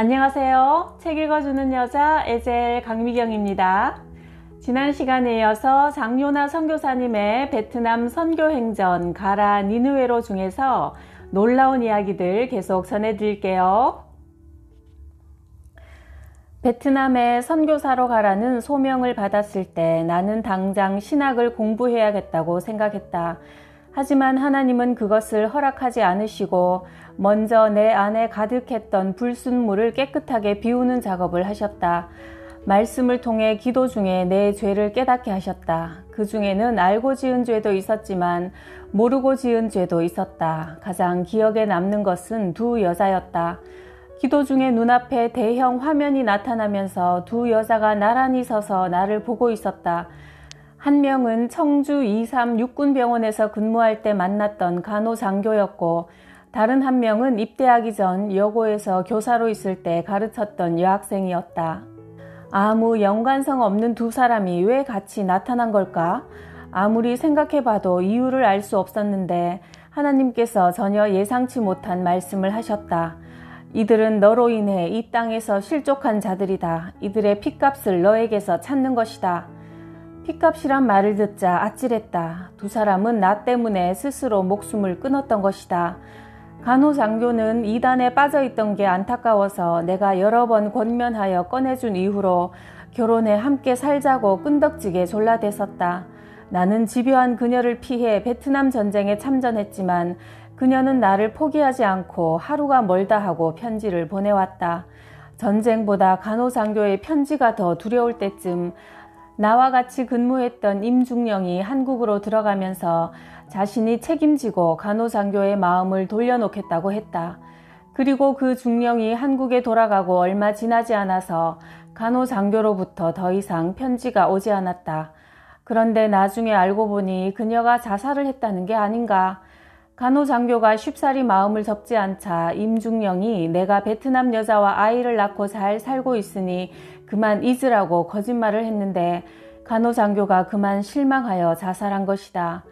안녕하세요. 책 읽어주는 여자 에젤 강미경입니다. 지난 시간에 이어서 장요나 선교사님의 베트남 선교행전 가라 니느웨로 중에서 놀라운 이야기들 계속 전해드릴게요. 베트남에 선교사로 가라는 소명을 받았을 때 나는 당장 신학을 공부해야겠다고 생각했다. 하지만 하나님은 그것을 허락하지 않으시고 먼저 내 안에 가득했던 불순물을 깨끗하게 비우는 작업을 하셨다. 말씀을 통해 기도 중에 내 죄를 깨닫게 하셨다. 그 중에는 알고 지은 죄도 있었지만 모르고 지은 죄도 있었다. 가장 기억에 남는 것은 두 여자였다. 기도 중에 눈앞에 대형 화면이 나타나면서 두 여자가 나란히 서서 나를 보고 있었다. 한 명은 청주 23 육군병원에서 근무할 때 만났던 간호장교였고 다른 한 명은 입대하기 전 여고에서 교사로 있을 때 가르쳤던 여학생이었다. 아무 연관성 없는 두 사람이 왜 같이 나타난 걸까? 아무리 생각해봐도 이유를 알 수 없었는데 하나님께서 전혀 예상치 못한 말씀을 하셨다. 이들은 너로 인해 이 땅에서 실족한 자들이다. 이들의 핏값을 너에게서 찾는 것이다. 핏값이란 말을 듣자 아찔했다. 두 사람은 나 때문에 스스로 목숨을 끊었던 것이다. 간호장교는 이단에 빠져있던 게 안타까워서 내가 여러 번 권면하여 꺼내준 이후로 결혼해 함께 살자고 끈덕지게 졸라댔었다. 나는 집요한 그녀를 피해 베트남 전쟁에 참전했지만 그녀는 나를 포기하지 않고 하루가 멀다 하고 편지를 보내왔다. 전쟁보다 간호장교의 편지가 더 두려울 때쯤 나와 같이 근무했던 임중령이 한국으로 들어가면서 자신이 책임지고 간호장교의 마음을 돌려놓겠다고 했다. 그리고 그 중령이 한국에 돌아가고 얼마 지나지 않아서 간호장교로부터 더 이상 편지가 오지 않았다. 그런데 나중에 알고 보니 그녀가 자살을 했다는 게 아닌가. 간호장교가 쉽사리 마음을 접지 않자 임중령이 내가 베트남 여자와 아이를 낳고 잘 살고 있으니 그만 잊으라고 거짓말을 했는데 간호장교가 그만 실망하여 자살한 것이다.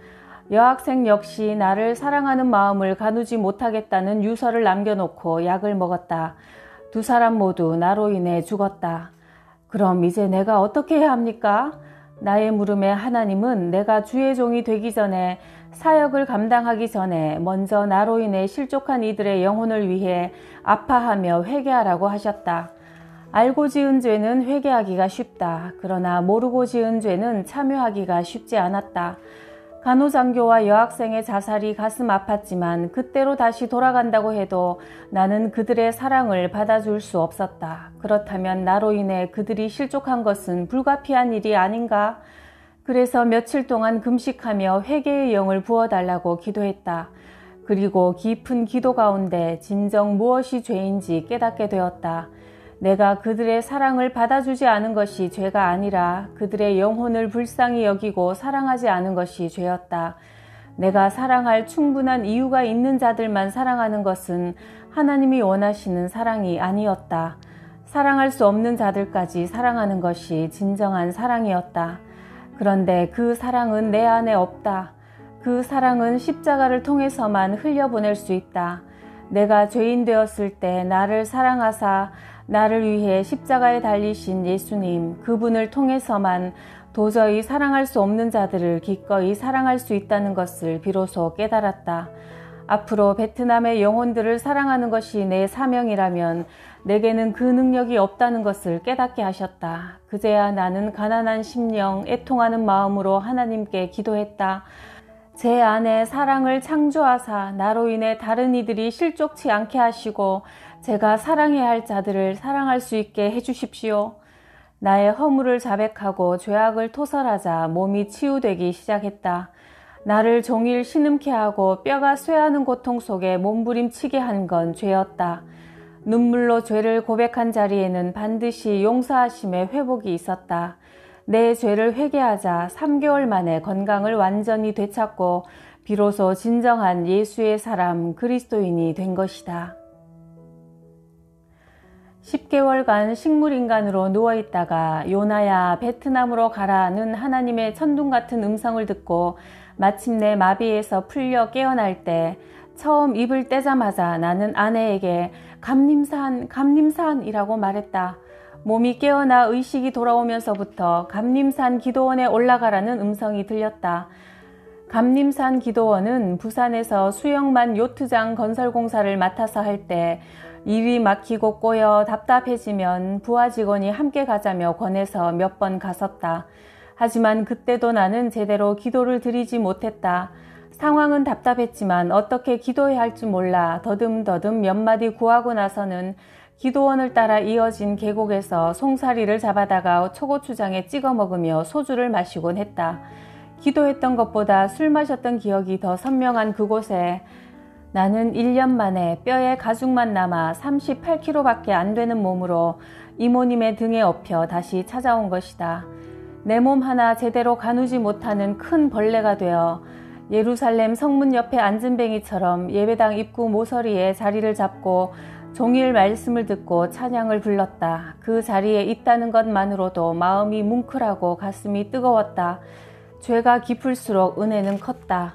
여학생 역시 나를 사랑하는 마음을 가누지 못하겠다는 유서를 남겨놓고 약을 먹었다. 두 사람 모두 나로 인해 죽었다. 그럼 이제 내가 어떻게 해야 합니까? 나의 물음에 하나님은 내가 주의 종이 되기 전에 사역을 감당하기 전에 먼저 나로 인해 실족한 이들의 영혼을 위해 아파하며 회개하라고 하셨다. 알고 지은 죄는 회개하기가 쉽다. 그러나 모르고 지은 죄는 참여하기가 쉽지 않았다. 간호장교와 여학생의 자살이 가슴 아팠지만 그때로 다시 돌아간다고 해도 나는 그들의 사랑을 받아줄 수 없었다. 그렇다면 나로 인해 그들이 실족한 것은 불가피한 일이 아닌가? 그래서 며칠 동안 금식하며 회개의 영을 부어달라고 기도했다. 그리고 깊은 기도 가운데 진정 무엇이 죄인지 깨닫게 되었다. 내가 그들의 사랑을 받아주지 않은 것이 죄가 아니라 그들의 영혼을 불쌍히 여기고 사랑하지 않은 것이 죄였다. 내가 사랑할 충분한 이유가 있는 자들만 사랑하는 것은 하나님이 원하시는 사랑이 아니었다. 사랑할 수 없는 자들까지 사랑하는 것이 진정한 사랑이었다. 그런데 그 사랑은 내 안에 없다. 그 사랑은 십자가를 통해서만 흘려보낼 수 있다. 내가 죄인 되었을 때 나를 사랑하사 나를 위해 십자가에 달리신 예수님, 그분을 통해서만 도저히 사랑할 수 없는 자들을 기꺼이 사랑할 수 있다는 것을 비로소 깨달았다. 앞으로 베트남의 영혼들을 사랑하는 것이 내 사명이라면 내게는 그 능력이 없다는 것을 깨닫게 하셨다. 그제야 나는 가난한 심령, 애통하는 마음으로 하나님께 기도했다. 제 안에 사랑을 창조하사 나로 인해 다른 이들이 실족치 않게 하시고 제가 사랑해야 할 자들을 사랑할 수 있게 해주십시오. 나의 허물을 자백하고 죄악을 토설하자 몸이 치유되기 시작했다. 나를 종일 신음케 하고 뼈가 쇠하는 고통 속에 몸부림치게 한 건 죄였다. 눈물로 죄를 고백한 자리에는 반드시 용서하심의 회복이 있었다. 내 죄를 회개하자 3개월 만에 건강을 완전히 되찾고 비로소 진정한 예수의 사람 그리스도인이 된 것이다. 10개월간 식물인간으로 누워있다가 요나야 베트남으로 가라는 하나님의 천둥 같은 음성을 듣고 마침내 마비에서 풀려 깨어날 때 처음 입을 떼자마자 나는 아내에게 감림산, 감림산이라고 말했다. 몸이 깨어나 의식이 돌아오면서부터 감림산 기도원에 올라가라는 음성이 들렸다. 감림산 기도원은 부산에서 수영만 요트장 건설 공사를 맡아서 할 때 일이 막히고 꼬여 답답해지면 부하 직원이 함께 가자며 권해서 몇 번 갔었다. 하지만 그때도 나는 제대로 기도를 드리지 못했다. 상황은 답답했지만 어떻게 기도해야 할지 몰라 더듬더듬 몇 마디 구하고 나서는 기도원을 따라 이어진 계곡에서 송사리를 잡아다가 초고추장에 찍어 먹으며 소주를 마시곤 했다. 기도했던 것보다 술 마셨던 기억이 더 선명한 그곳에 나는 1년 만에 뼈에 가죽만 남아 38kg밖에 안 되는 몸으로 이모님의 등에 업혀 다시 찾아온 것이다. 내 몸 하나 제대로 가누지 못하는 큰 벌레가 되어 예루살렘 성문 옆에 앉은뱅이처럼 예배당 입구 모서리에 자리를 잡고 종일 말씀을 듣고 찬양을 불렀다. 그 자리에 있다는 것만으로도 마음이 뭉클하고 가슴이 뜨거웠다. 죄가 깊을수록 은혜는 컸다.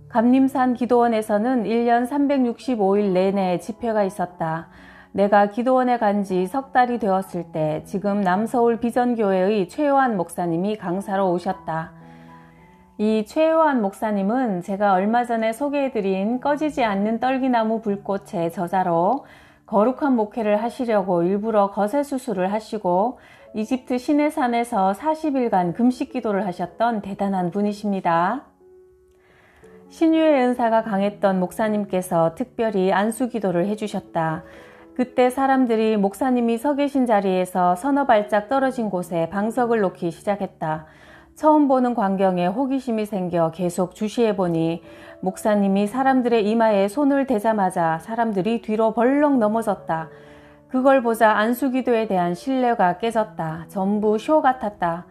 감림산 기도원에서는 1년 365일 내내 집회가 있었다. 내가 기도원에 간 지 석 달이 되었을 때 지금 남서울 비전교회의 최요한 목사님이 강사로 오셨다. 이 최요한 목사님은 제가 얼마 전에 소개해드린 꺼지지 않는 떨기나무 불꽃의 저자로 거룩한 목회를 하시려고 일부러 거세 수술을 하시고 이집트 시내산에서 40일간 금식 기도를 하셨던 대단한 분이십니다. 신유의 은사가 강했던 목사님께서 특별히 안수 기도를 해주셨다. 그때 사람들이 목사님이 서 계신 자리에서 서너 발짝 떨어진 곳에 방석을 놓기 시작했다. 처음 보는 광경에 호기심이 생겨 계속 주시해보니 목사님이 사람들의 이마에 손을 대자마자 사람들이 뒤로 벌렁 넘어졌다. 그걸 보자 안수기도에 대한 신뢰가 깨졌다. 전부 쇼 같았다.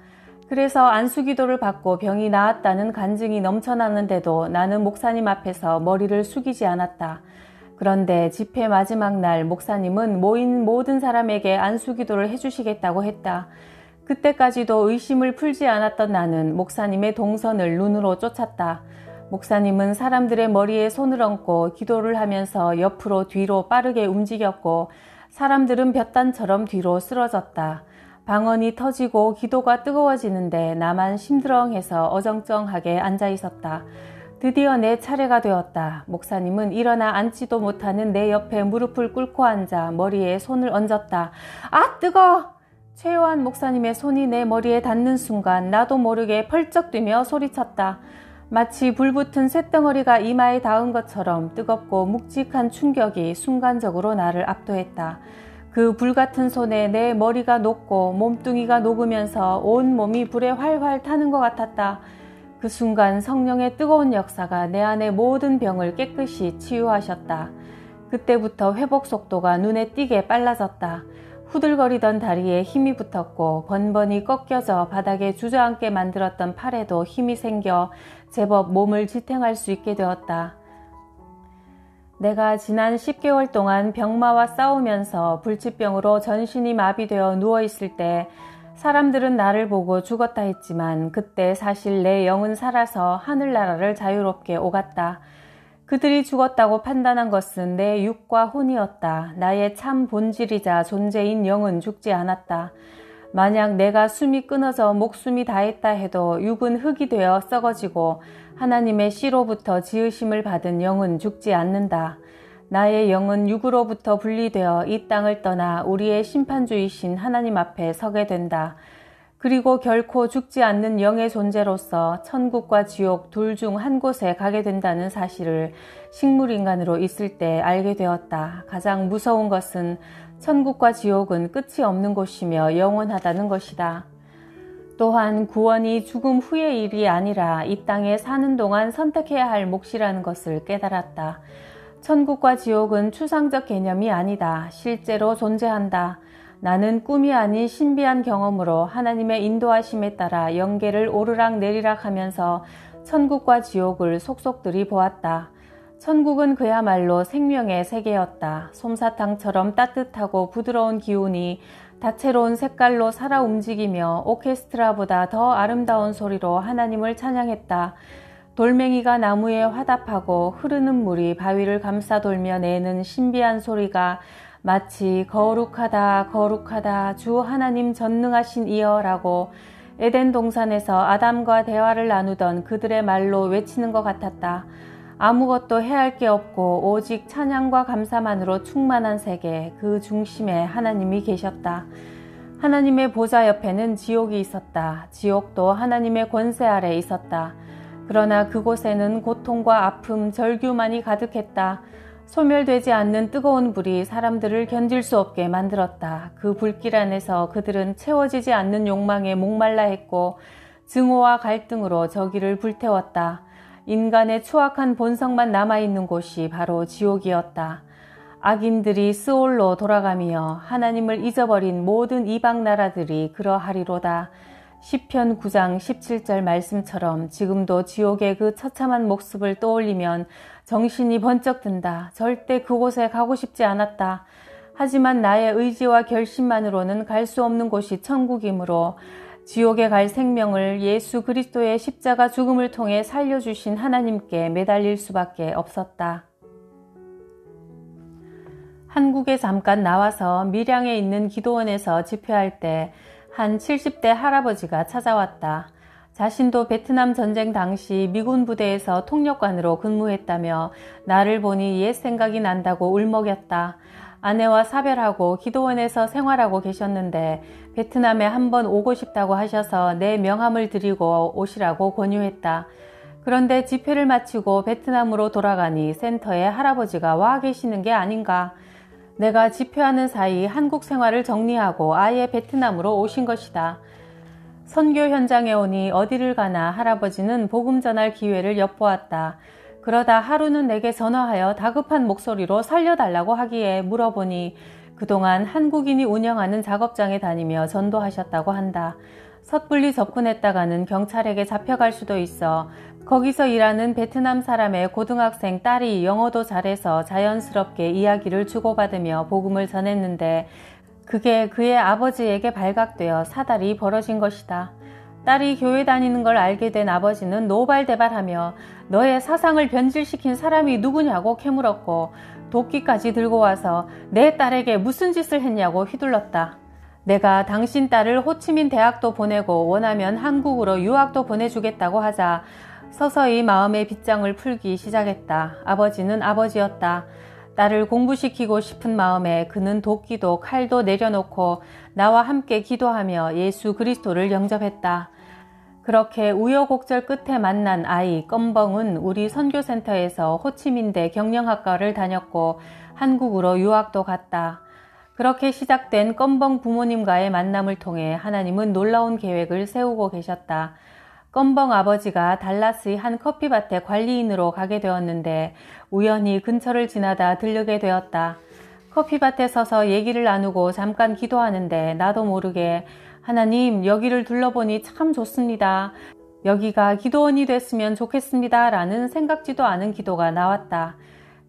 그래서 안수기도를 받고 병이 나았다는 간증이 넘쳐나는데도 나는 목사님 앞에서 머리를 숙이지 않았다. 그런데 집회 마지막 날 목사님은 모인 모든 사람에게 안수기도를 해주시겠다고 했다. 그때까지도 의심을 풀지 않았던 나는 목사님의 동선을 눈으로 쫓았다. 목사님은 사람들의 머리에 손을 얹고 기도를 하면서 옆으로 뒤로 빠르게 움직였고 사람들은 볕단처럼 뒤로 쓰러졌다. 방언이 터지고 기도가 뜨거워지는데 나만 심드렁해서 어정쩡하게 앉아 있었다. 드디어 내 차례가 되었다. 목사님은 일어나 앉지도 못하는 내 옆에 무릎을 꿇고 앉아 머리에 손을 얹었다. 아, 뜨거워! 최요한 목사님의 손이 내 머리에 닿는 순간 나도 모르게 펄쩍 뛰며 소리쳤다. 마치 불붙은 쇳덩어리가 이마에 닿은 것처럼 뜨겁고 묵직한 충격이 순간적으로 나를 압도했다. 그 불같은 손에 내 머리가 녹고 몸뚱이가 녹으면서 온 몸이 불에 활활 타는 것 같았다. 그 순간 성령의 뜨거운 역사가 내 안의 모든 병을 깨끗이 치유하셨다. 그때부터 회복 속도가 눈에 띄게 빨라졌다. 후들거리던 다리에 힘이 붙었고 번번이 꺾여져 바닥에 주저앉게 만들었던 팔에도 힘이 생겨 제법 몸을 지탱할 수 있게 되었다. 내가 지난 10개월 동안 병마와 싸우면서 불치병으로 전신이 마비되어 누워있을 때 사람들은 나를 보고 죽었다 했지만 그때 사실 내 영은 살아서 하늘나라를 자유롭게 오갔다. 그들이 죽었다고 판단한 것은 내 육과 혼이었다. 나의 참 본질이자 존재인 영은 죽지 않았다. 만약 내가 숨이 끊어져 목숨이 다했다 해도 육은 흙이 되어 썩어지고 하나님의 씨로부터 지으심을 받은 영은 죽지 않는다. 나의 영은 육으로부터 분리되어 이 땅을 떠나 우리의 심판주이신 하나님 앞에 서게 된다. 그리고 결코 죽지 않는 영의 존재로서 천국과 지옥 둘 중 한 곳에 가게 된다는 사실을 식물인간으로 있을 때 알게 되었다. 가장 무서운 것은 천국과 지옥은 끝이 없는 곳이며 영원하다는 것이다. 또한 구원이 죽음 후의 일이 아니라 이 땅에 사는 동안 선택해야 할 몫이라는 것을 깨달았다. 천국과 지옥은 추상적 개념이 아니다. 실제로 존재한다. 나는 꿈이 아닌 신비한 경험으로 하나님의 인도하심에 따라 영계를 오르락 내리락 하면서 천국과 지옥을 속속들이 보았다. 천국은 그야말로 생명의 세계였다. 솜사탕처럼 따뜻하고 부드러운 기운이 다채로운 색깔로 살아 움직이며 오케스트라보다 더 아름다운 소리로 하나님을 찬양했다. 돌멩이가 나무에 화답하고 흐르는 물이 바위를 감싸돌며 내는 신비한 소리가 마치 거룩하다 거룩하다 주 하나님 전능하신 이여라고 에덴 동산에서 아담과 대화를 나누던 그들의 말로 외치는 것 같았다. 아무것도 해할 게 없고 오직 찬양과 감사만으로 충만한 세계, 그 중심에 하나님이 계셨다. 하나님의 보좌 옆에는 지옥이 있었다. 지옥도 하나님의 권세 아래 있었다. 그러나 그곳에는 고통과 아픔, 절규만이 가득했다. 소멸되지 않는 뜨거운 불이 사람들을 견딜 수 없게 만들었다. 그 불길 안에서 그들은 채워지지 않는 욕망에 목말라 했고 증오와 갈등으로 저기를 불태웠다. 인간의 추악한 본성만 남아있는 곳이 바로 지옥이었다. 악인들이 스올로 돌아가며 하나님을 잊어버린 모든 이방 나라들이 그러하리로다. 시편 9장 17절 말씀처럼 지금도 지옥의 그 처참한 모습을 떠올리면 정신이 번쩍 든다. 절대 그곳에 가고 싶지 않았다. 하지만 나의 의지와 결심만으로는 갈 수 없는 곳이 천국이므로 지옥에 갈 생명을 예수 그리스도의 십자가 죽음을 통해 살려주신 하나님께 매달릴 수밖에 없었다. 한국에 잠깐 나와서 밀양에 있는 기도원에서 집회할 때 한 70대 할아버지가 찾아왔다. 자신도 베트남 전쟁 당시 미군 부대에서 통역관으로 근무했다며 나를 보니 옛 생각이 난다고 울먹였다. 아내와 사별하고 기도원에서 생활하고 계셨는데 베트남에 한번 오고 싶다고 하셔서 내 명함을 드리고 오시라고 권유했다. 그런데 집회를 마치고 베트남으로 돌아가니 센터에 할아버지가 와 계시는 게 아닌가. 내가 집회하는 사이 한국 생활을 정리하고 아예 베트남으로 오신 것이다. 선교 현장에 오니 어디를 가나 할아버지는 복음 전할 기회를 엿보았다. 그러다 하루는 내게 전화하여 다급한 목소리로 살려달라고 하기에 물어보니 그동안 한국인이 운영하는 작업장에 다니며 전도하셨다고 한다. 섣불리 접근했다가는 경찰에게 잡혀갈 수도 있어 거기서 일하는 베트남 사람의 고등학생 딸이 영어도 잘해서 자연스럽게 이야기를 주고받으며 복음을 전했는데 그게 그의 아버지에게 발각되어 사달이 벌어진 것이다. 딸이 교회 다니는 걸 알게 된 아버지는 노발대발하며 너의 사상을 변질시킨 사람이 누구냐고 캐물었고 도끼까지 들고 와서 내 딸에게 무슨 짓을 했냐고 휘둘렀다. 내가 당신 딸을 호치민 대학도 보내고 원하면 한국으로 유학도 보내주겠다고 하자 서서히 마음의 빗장을 풀기 시작했다. 아버지는 아버지였다. 딸을 공부시키고 싶은 마음에 그는 도끼도 칼도 내려놓고 나와 함께 기도하며 예수 그리스도를 영접했다. 그렇게 우여곡절 끝에 만난 아이 껌벙은 우리 선교센터에서 호치민대 경영학과를 다녔고 한국으로 유학도 갔다. 그렇게 시작된 껌벙 부모님과의 만남을 통해 하나님은 놀라운 계획을 세우고 계셨다. 껌벙 아버지가 달라스의 한 커피밭에 관리인으로 가게 되었는데 우연히 근처를 지나다 들르게 되었다. 커피밭에 서서 얘기를 나누고 잠깐 기도하는데 나도 모르게 하나님 여기를 둘러보니 참 좋습니다. 여기가 기도원이 됐으면 좋겠습니다. 라는 생각지도 않은 기도가 나왔다.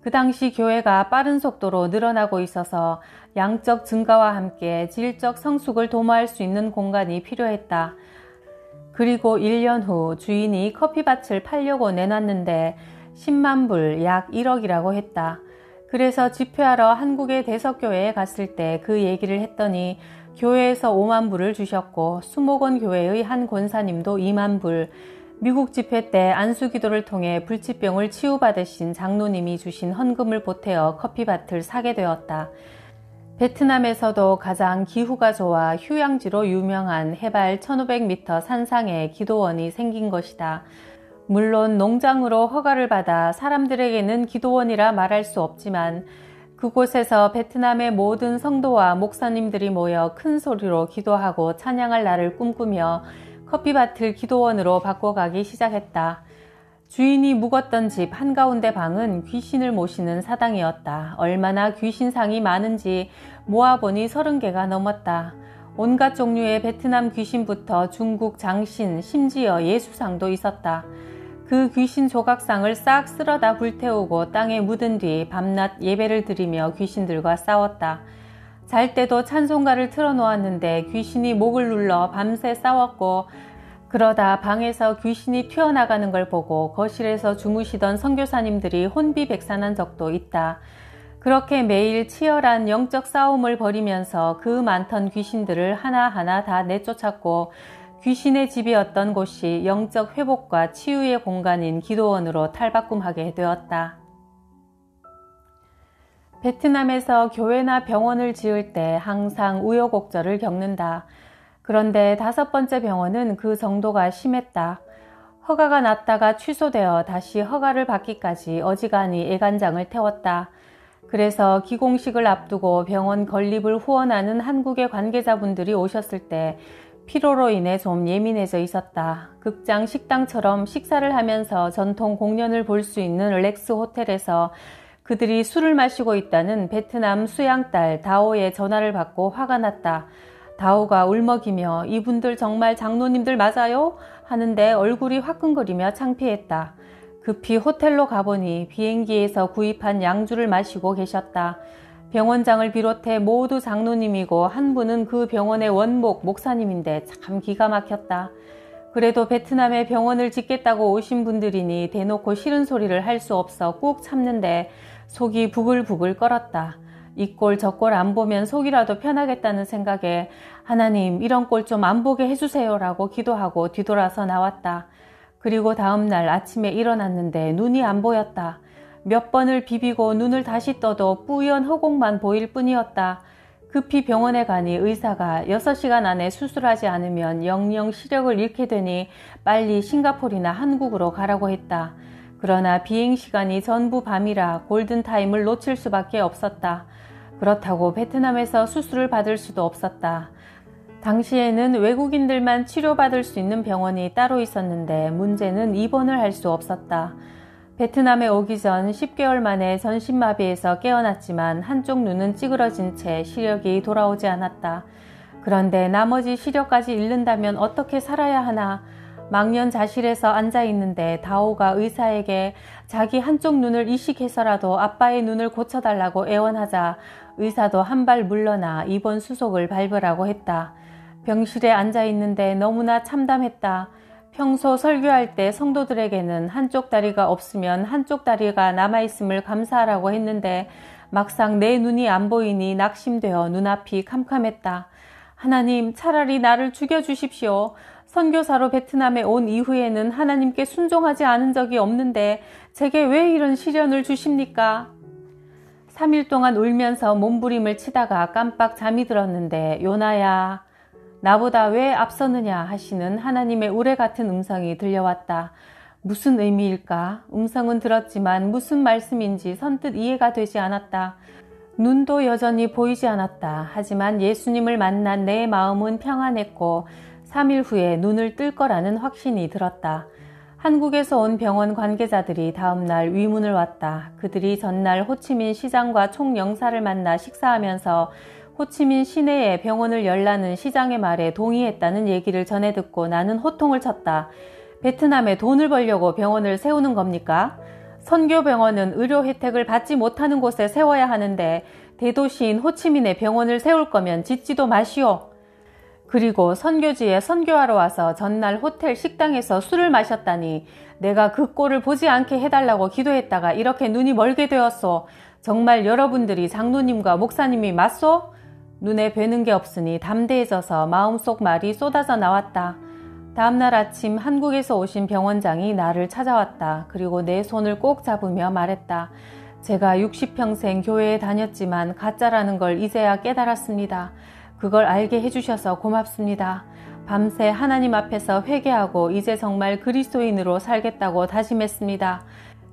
그 당시 교회가 빠른 속도로 늘어나고 있어서 양적 증가와 함께 질적 성숙을 도모할 수 있는 공간이 필요했다. 그리고 1년 후 주인이 커피밭을 팔려고 내놨는데 10만 불, 약 1억이라고 했다. 그래서 집회하러 한국의 대석교회에 갔을 때 그 얘기를 했더니 교회에서 5만 불을 주셨고 수목원 교회의 한 권사님도 2만 불, 미국 집회 때 안수기도를 통해 불치병을 치유받으신 장로님이 주신 헌금을 보태어 커피밭을 사게 되었다. 베트남에서도 가장 기후가 좋아 휴양지로 유명한 해발 1500m 산상에 기도원이 생긴 것이다. 물론 농장으로 허가를 받아 사람들에게는 기도원이라 말할 수 없지만 그곳에서 베트남의 모든 성도와 목사님들이 모여 큰 소리로 기도하고 찬양할 날을 꿈꾸며 커피밭을 기도원으로 바꿔가기 시작했다. 주인이 묵었던 집 한가운데 방은 귀신을 모시는 사당이었다. 얼마나 귀신상이 많은지 모아보니 30개가 넘었다. 온갖 종류의 베트남 귀신부터 중국 장신, 심지어 예수상도 있었다. 그 귀신 조각상을 싹 쓸어다 불태우고 땅에 묻은 뒤 밤낮 예배를 드리며 귀신들과 싸웠다. 잘 때도 찬송가를 틀어놓았는데 귀신이 목을 눌러 밤새 싸웠고 그러다 방에서 귀신이 튀어나가는 걸 보고 거실에서 주무시던 선교사님들이 혼비백산한 적도 있다. 그렇게 매일 치열한 영적 싸움을 벌이면서 그 많던 귀신들을 하나하나 다 내쫓았고 귀신의 집이었던 곳이 영적 회복과 치유의 공간인 기도원으로 탈바꿈하게 되었다. 베트남에서 교회나 병원을 지을 때 항상 우여곡절을 겪는다. 그런데 5번째 병원은 그 정도가 심했다. 허가가 났다가 취소되어 다시 허가를 받기까지 어지간히 애간장을 태웠다. 그래서 기공식을 앞두고 병원 건립을 후원하는 한국의 관계자분들이 오셨을 때 피로로 인해 좀 예민해져 있었다. 극장 식당처럼 식사를 하면서 전통 공연을 볼 수 있는 렉스 호텔에서 그들이 술을 마시고 있다는 베트남 수양딸 다오의 전화를 받고 화가 났다. 다오가 울먹이며 이분들 정말 장로님들 맞아요? 하는데 얼굴이 화끈거리며 창피했다. 급히 호텔로 가보니 비행기에서 구입한 양주를 마시고 계셨다. 병원장을 비롯해 모두 장로님이고 한 분은 그 병원의 원목 목사님인데 참 기가 막혔다. 그래도 베트남에 병원을 짓겠다고 오신 분들이니 대놓고 싫은 소리를 할 수 없어 꾹 참는데 속이 부글부글 끓었다. 이 꼴 저 꼴 안 보면 속이라도 편하겠다는 생각에 하나님 이런 꼴 좀 안 보게 해주세요 라고 기도하고 뒤돌아서 나왔다. 그리고 다음날 아침에 일어났는데 눈이 안 보였다. 몇 번을 비비고 눈을 다시 떠도 뿌연 허공만 보일 뿐이었다. 급히 병원에 가니 의사가 6시간 안에 수술하지 않으면 영영 시력을 잃게 되니 빨리 싱가포르나 한국으로 가라고 했다. 그러나 비행시간이 전부 밤이라 골든타임을 놓칠 수밖에 없었다. 그렇다고 베트남에서 수술을 받을 수도 없었다. 당시에는 외국인들만 치료받을 수 있는 병원이 따로 있었는데 문제는 입원을 할 수 없었다. 베트남에 오기 전 10개월 만에 전신마비에서 깨어났지만 한쪽 눈은 찌그러진 채 시력이 돌아오지 않았다. 그런데 나머지 시력까지 잃는다면 어떻게 살아야 하나? 망년자실에서 앉아있는데 다오가 의사에게 자기 한쪽 눈을 이식해서라도 아빠의 눈을 고쳐달라고 애원하자 의사도 한 발 물러나 입원 수속을 밟으라고 했다. 병실에 앉아있는데 너무나 참담했다. 평소 설교할 때 성도들에게는 한쪽 다리가 없으면 한쪽 다리가 남아있음을 감사하라고 했는데 막상 내 눈이 안 보이니 낙심되어 눈앞이 캄캄했다. 하나님, 차라리 나를 죽여주십시오. 선교사로 베트남에 온 이후에는 하나님께 순종하지 않은 적이 없는데 제게 왜 이런 시련을 주십니까? 3일 동안 울면서 몸부림을 치다가 깜빡 잠이 들었는데 요나야, 나보다 왜 앞서느냐 하시는 하나님의 우레 같은 음성이 들려왔다. 무슨 의미일까? 음성은 들었지만 무슨 말씀인지 선뜻 이해가 되지 않았다. 눈도 여전히 보이지 않았다. 하지만 예수님을 만난 내 마음은 평안했고 3일 후에 눈을 뜰 거라는 확신이 들었다. 한국에서 온 병원 관계자들이 다음날 위문을 왔다. 그들이 전날 호치민 시장과 총영사를 만나 식사하면서 호치민 시내에 병원을 열라는 시장의 말에 동의했다는 얘기를 전해 듣고 나는 호통을 쳤다. 베트남에 돈을 벌려고 병원을 세우는 겁니까? 선교병원은 의료 혜택을 받지 못하는 곳에 세워야 하는데 대도시인 호치민에 병원을 세울 거면 짓지도 마시오. 그리고 선교지에 선교하러 와서 전날 호텔 식당에서 술을 마셨다니 내가 그 꼴을 보지 않게 해달라고 기도했다가 이렇게 눈이 멀게 되었소. 정말 여러분들이 장로님과 목사님이 맞소? 눈에 뵈는 게 없으니 담대해져서 마음속 말이 쏟아져 나왔다. 다음날 아침 한국에서 오신 병원장이 나를 찾아왔다. 그리고 내 손을 꼭 잡으며 말했다. 제가 60평생 교회에 다녔지만 가짜라는 걸 이제야 깨달았습니다. 그걸 알게 해주셔서 고맙습니다. 밤새 하나님 앞에서 회개하고 이제 정말 그리스도인으로 살겠다고 다짐했습니다.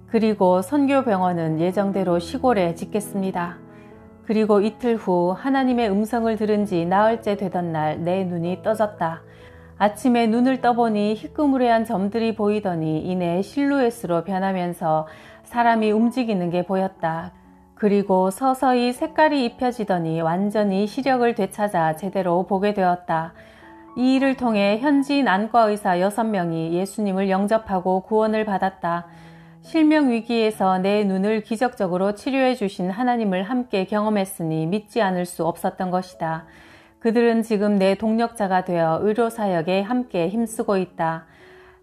그리고 선교병원은 예정대로 시골에 짓겠습니다. 그리고 이틀 후 하나님의 음성을 들은 지 나흘째 되던 날 내 눈이 떠졌다. 아침에 눈을 떠보니 희끄무레한 점들이 보이더니 이내 실루엣으로 변하면서 사람이 움직이는 게 보였다. 그리고 서서히 색깔이 입혀지더니 완전히 시력을 되찾아 제대로 보게 되었다. 이 일을 통해 현지인 안과의사 6명이 예수님을 영접하고 구원을 받았다. 실명 위기에서 내 눈을 기적적으로 치료해 주신 하나님을 함께 경험했으니 믿지 않을 수 없었던 것이다. 그들은 지금 내 동력자가 되어 의료사역에 함께 힘쓰고 있다.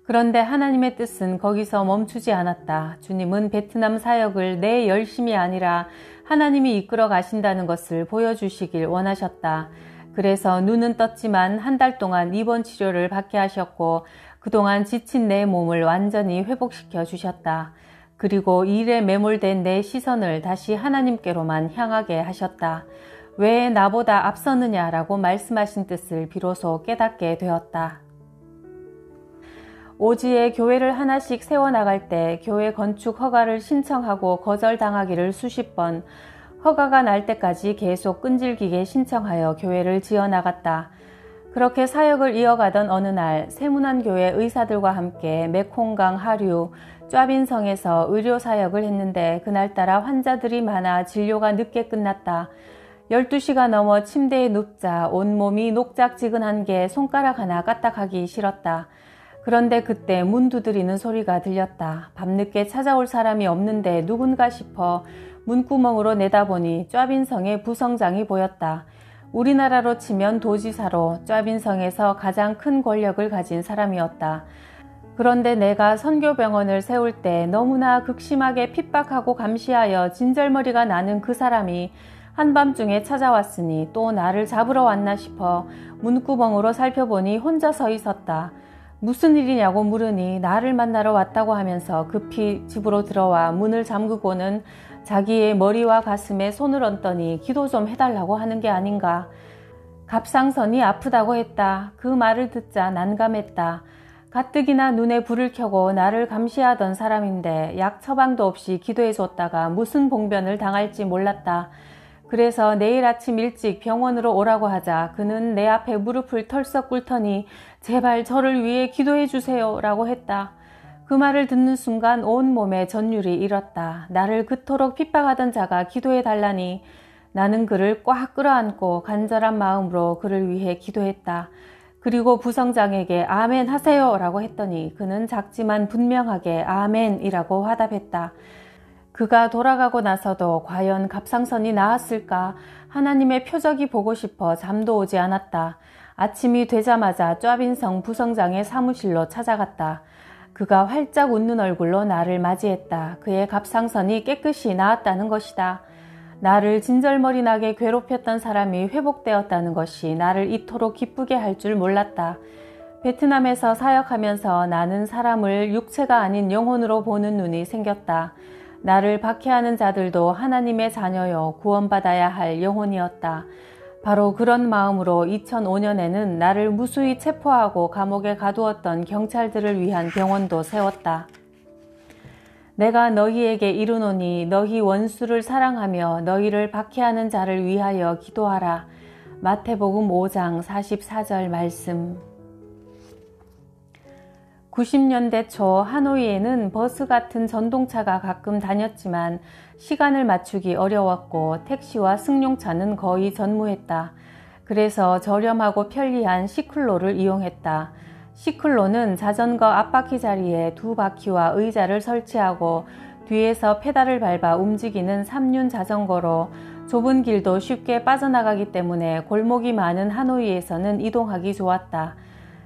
그런데 하나님의 뜻은 거기서 멈추지 않았다. 주님은 베트남 사역을 내 열심이 아니라 하나님이 이끌어 가신다는 것을 보여주시길 원하셨다. 그래서 눈은 떴지만 한 달 동안 입원 치료를 받게 하셨고 그동안 지친 내 몸을 완전히 회복시켜 주셨다. 그리고 일에 매몰된 내 시선을 다시 하나님께로만 향하게 하셨다. 왜 나보다 앞서느냐라고 말씀하신 뜻을 비로소 깨닫게 되었다. 오지에 교회를 하나씩 세워나갈 때 교회 건축 허가를 신청하고 거절당하기를 수십 번, 허가가 날 때까지 계속 끈질기게 신청하여 교회를 지어나갔다. 그렇게 사역을 이어가던 어느 날 세문안교회 의사들과 함께 메콩강 하류 쫌빈성에서 의료사역을 했는데 그날따라 환자들이 많아 진료가 늦게 끝났다. 12시가 넘어 침대에 눕자 온몸이 녹작지근한 게 손가락 하나 까딱하기 싫었다. 그런데 그때 문 두드리는 소리가 들렸다. 밤늦게 찾아올 사람이 없는데 누군가 싶어 문구멍으로 내다보니 쫌빈성의 부성장이 보였다. 우리나라로 치면 도지사로 쫌빈성에서 가장 큰 권력을 가진 사람이었다. 그런데 내가 선교병원을 세울 때 너무나 극심하게 핍박하고 감시하여 진절머리가 나는 그 사람이 한밤중에 찾아왔으니 또 나를 잡으러 왔나 싶어 문구멍으로 살펴보니 혼자 서 있었다. 무슨 일이냐고 물으니 나를 만나러 왔다고 하면서 급히 집으로 들어와 문을 잠그고는 자기의 머리와 가슴에 손을 얹더니 기도 좀 해달라고 하는 게 아닌가. 갑상선이 아프다고 했다. 그 말을 듣자 난감했다. 가뜩이나 눈에 불을 켜고 나를 감시하던 사람인데 약 처방도 없이 기도해줬다가 무슨 봉변을 당할지 몰랐다. 그래서 내일 아침 일찍 병원으로 오라고 하자 그는 내 앞에 무릎을 털썩 꿇더니 제발 저를 위해 기도해 주세요 라고 했다. 그 말을 듣는 순간 온몸에 전율이 일었다. 나를 그토록 핍박하던 자가 기도해 달라니 나는 그를 꽉 끌어안고 간절한 마음으로 그를 위해 기도했다. 그리고 부성장에게 아멘 하세요 라고 했더니 그는 작지만 분명하게 아멘이라고 화답했다. 그가 돌아가고 나서도 과연 갑상선이 나았을까 하나님의 표적이 보고 싶어 잠도 오지 않았다. 아침이 되자마자 쫌빈성 부성장의 사무실로 찾아갔다. 그가 활짝 웃는 얼굴로 나를 맞이했다. 그의 갑상선이 깨끗이 나았다는 것이다. 나를 진절머리 나게 괴롭혔던 사람이 회복되었다는 것이 나를 이토록 기쁘게 할 줄 몰랐다. 베트남에서 사역하면서 나는 사람을 육체가 아닌 영혼으로 보는 눈이 생겼다. 나를 박해하는 자들도 하나님의 자녀여 구원받아야 할 영혼이었다. 바로 그런 마음으로 2005년에는 나를 무수히 체포하고 감옥에 가두었던 경찰들을 위한 병원도 세웠다. 내가 너희에게 이르노니 너희 원수를 사랑하며 너희를 박해하는 자를 위하여 기도하라. 마태복음 5장 44절 말씀. 90년대 초 하노이에는 버스 같은 전동차가 가끔 다녔지만 시간을 맞추기 어려웠고 택시와 승용차는 거의 전무했다. 그래서 저렴하고 편리한 시클로를 이용했다. 시클로는 자전거 앞바퀴 자리에 두 바퀴와 의자를 설치하고 뒤에서 페달을 밟아 움직이는 3륜 자전거로 좁은 길도 쉽게 빠져나가기 때문에 골목이 많은 하노이에서는 이동하기 좋았다.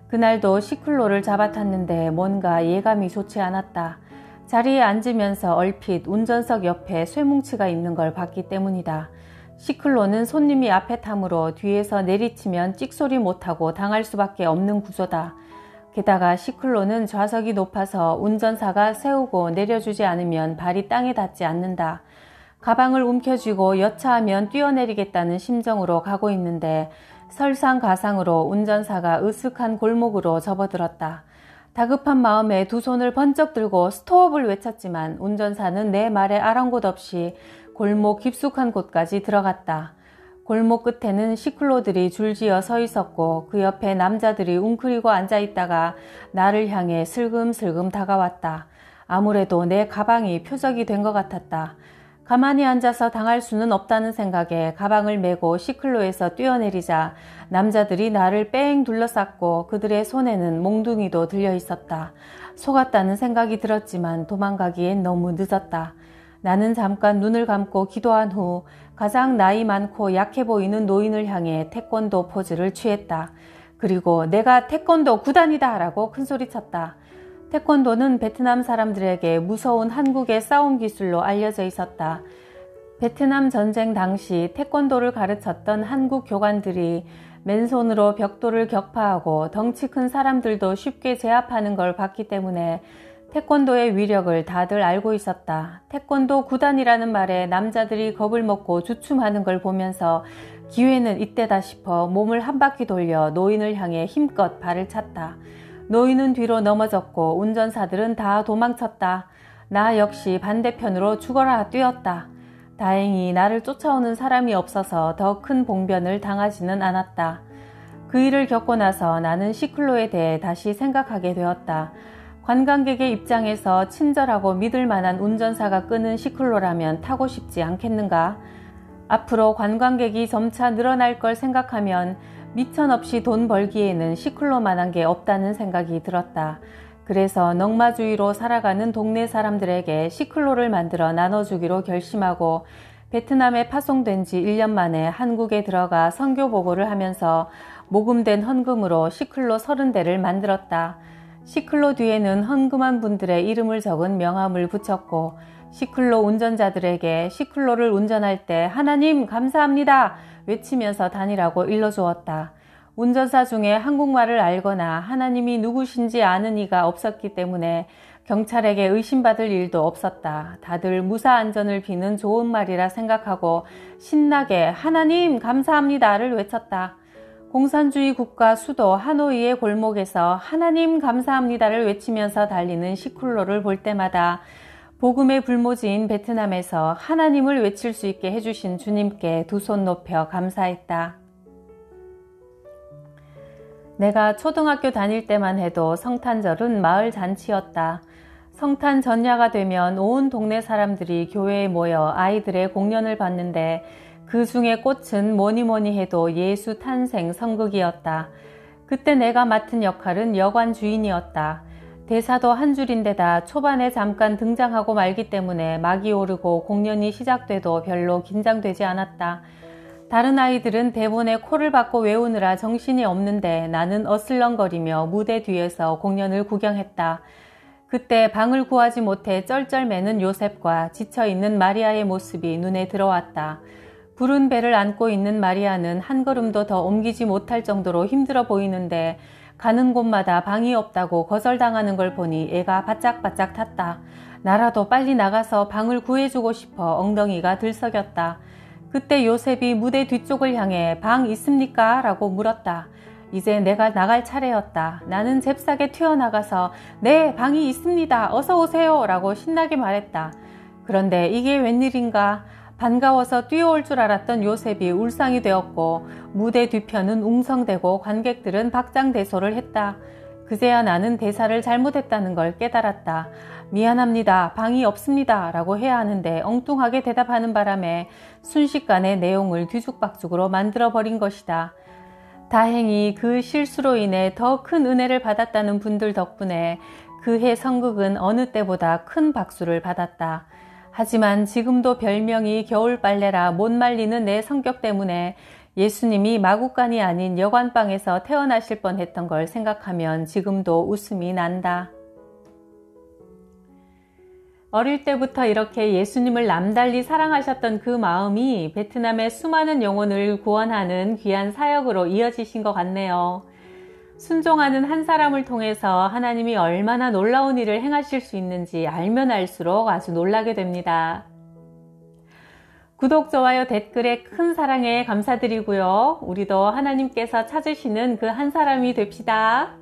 그날도 시클로를 잡아탔는데 뭔가 예감이 좋지 않았다. 자리에 앉으면서 얼핏 운전석 옆에 쇠뭉치가 있는 걸 봤기 때문이다. 시클로는 손님이 앞에 타므로 뒤에서 내리치면 찍소리 못하고 당할 수밖에 없는 구조다. 게다가 시클로는 좌석이 높아서 운전사가 세우고 내려주지 않으면 발이 땅에 닿지 않는다. 가방을 움켜쥐고 여차하면 뛰어내리겠다는 심정으로 가고 있는데 설상가상으로 운전사가 으슥한 골목으로 접어들었다. 다급한 마음에 두 손을 번쩍 들고 스톱을 외쳤지만 운전사는 내 말에 아랑곳 없이 골목 깊숙한 곳까지 들어갔다. 골목 끝에는 시클로들이 줄지어 서 있었고 그 옆에 남자들이 웅크리고 앉아있다가 나를 향해 슬금슬금 다가왔다. 아무래도 내 가방이 표적이 된 것 같았다. 가만히 앉아서 당할 수는 없다는 생각에 가방을 메고 시클로에서 뛰어내리자 남자들이 나를 뺑 둘러쌌고 그들의 손에는 몽둥이도 들려 있었다. 속았다는 생각이 들었지만 도망가기엔 너무 늦었다. 나는 잠깐 눈을 감고 기도한 후 가장 나이 많고 약해 보이는 노인을 향해 태권도 포즈를 취했다. 그리고 내가 태권도 구단이다 라고 큰소리쳤다. 태권도는 베트남 사람들에게 무서운 한국의 싸움 기술로 알려져 있었다. 베트남 전쟁 당시 태권도를 가르쳤던 한국 교관들이 맨손으로 벽돌을 격파하고 덩치 큰 사람들도 쉽게 제압하는 걸 봤기 때문에 태권도의 위력을 다들 알고 있었다. 태권도 구단이라는 말에 남자들이 겁을 먹고 주춤하는 걸 보면서 기회는 이때다 싶어 몸을 한 바퀴 돌려 노인을 향해 힘껏 발을 찼다. 노인은 뒤로 넘어졌고 운전사들은 다 도망쳤다. 나 역시 반대편으로 죽어라 뛰었다. 다행히 나를 쫓아오는 사람이 없어서 더 큰 봉변을 당하지는 않았다. 그 일을 겪고 나서 나는 시클로에 대해 다시 생각하게 되었다. 관광객의 입장에서 친절하고 믿을 만한 운전사가 끄는 시클로라면 타고 싶지 않겠는가? 앞으로 관광객이 점차 늘어날 걸 생각하면 미천없이 돈 벌기에는 시클로만한 게 없다는 생각이 들었다. 그래서 넝마주의로 살아가는 동네 사람들에게 시클로를 만들어 나눠주기로 결심하고 베트남에 파송된 지 1년 만에 한국에 들어가 선교 보고를 하면서 모금된 헌금으로 시클로 30대를 만들었다. 시클로 뒤에는 헌금한 분들의 이름을 적은 명함을 붙였고 시클로 운전자들에게 시클로를 운전할 때 하나님 감사합니다 외치면서 다니라고 일러주었다. 운전사 중에 한국말을 알거나 하나님이 누구신지 아는 이가 없었기 때문에 경찰에게 의심받을 일도 없었다. 다들 무사 안전을 비는 좋은 말이라 생각하고 신나게 하나님 감사합니다를 외쳤다. 공산주의 국가 수도 하노이의 골목에서 하나님 감사합니다를 외치면서 달리는 시클로를 볼 때마다 복음의 불모지인 베트남에서 하나님을 외칠 수 있게 해주신 주님께 두 손 높여 감사했다. 내가 초등학교 다닐 때만 해도 성탄절은 마을 잔치였다. 성탄 전야가 되면 온 동네 사람들이 교회에 모여 아이들의 공연을 봤는데 그 중에 꽃은 뭐니 해도 예수 탄생 성극이었다. 그때 내가 맡은 역할은 여관 주인이었다. 대사도 한 줄인데다 초반에 잠깐 등장하고 말기 때문에 막이 오르고 공연이 시작돼도 별로 긴장되지 않았다. 다른 아이들은 대본에 코를 박고 외우느라 정신이 없는데 나는 어슬렁거리며 무대 뒤에서 공연을 구경했다. 그때 방을 구하지 못해 쩔쩔매는 요셉과 지쳐있는 마리아의 모습이 눈에 들어왔다. 부른 배를 안고 있는 마리아는 한 걸음도 더 옮기지 못할 정도로 힘들어 보이는데 가는 곳마다 방이 없다고 거절당하는 걸 보니 애가 바짝바짝 탔다. 나라도 빨리 나가서 방을 구해주고 싶어 엉덩이가 들썩였다. 그때 요셉이 무대 뒤쪽을 향해 방 있습니까? 라고 물었다. 이제 내가 나갈 차례였다. 나는 잽싸게 튀어나가서 네, 방이 있습니다. 어서 오세요. 라고 신나게 말했다. 그런데 이게 웬일인가? 반가워서 뛰어올 줄 알았던 요셉이 울상이 되었고 무대 뒤편은 웅성대고 관객들은 박장대소를 했다. 그제야 나는 대사를 잘못했다는 걸 깨달았다. 미안합니다. 방이 없습니다. 라고 해야 하는데 엉뚱하게 대답하는 바람에 순식간에 내용을 뒤죽박죽으로 만들어버린 것이다. 다행히 그 실수로 인해 더 큰 은혜를 받았다는 분들 덕분에 그해 성극은 어느 때보다 큰 박수를 받았다. 하지만 지금도 별명이 겨울빨래라 못 말리는 내 성격 때문에 예수님이 마구간이 아닌 여관방에서 태어나실 뻔했던 걸 생각하면 지금도 웃음이 난다. 어릴 때부터 이렇게 예수님을 남달리 사랑하셨던 그 마음이 베트남의 수많은 영혼을 구원하는 귀한 사역으로 이어지신 것 같네요. 순종하는 한 사람을 통해서 하나님이 얼마나 놀라운 일을 행하실 수 있는지 알면 알수록 아주 놀라게 됩니다. 구독, 좋아요, 댓글에 큰 사랑에 감사드리고요. 우리도 하나님께서 찾으시는 그 한 사람이 됩시다.